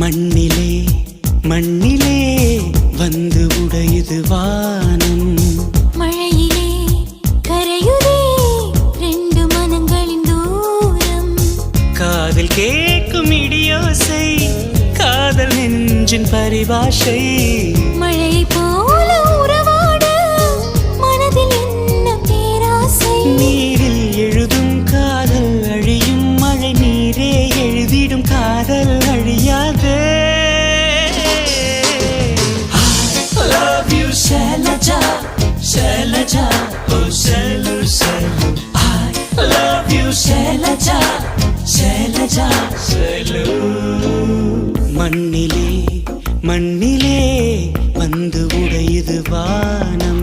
மண்ணிலே மண்ணிலே வந்து உடையுது வானம். மழையிலே கரையுதே ரெண்டு மனங்களின் தூரம். காதில் கேட்கும் இடியோசை காதல் நெஞ்சின் பரிபாஷை. மழை போல உறவாட மனதில் என்ன பேராசை. நீரில் எழுதும் காதல் அழியும் மழை நீரே எழுதிடும் காதல் அழியாதே. I love you Shailaja, Shailaja, oh Shailu Shailu. I love you Shailaja, Shailaja, Shailu. மண்ணிலே மண்ணிலே வந்து உடையுது வானம்.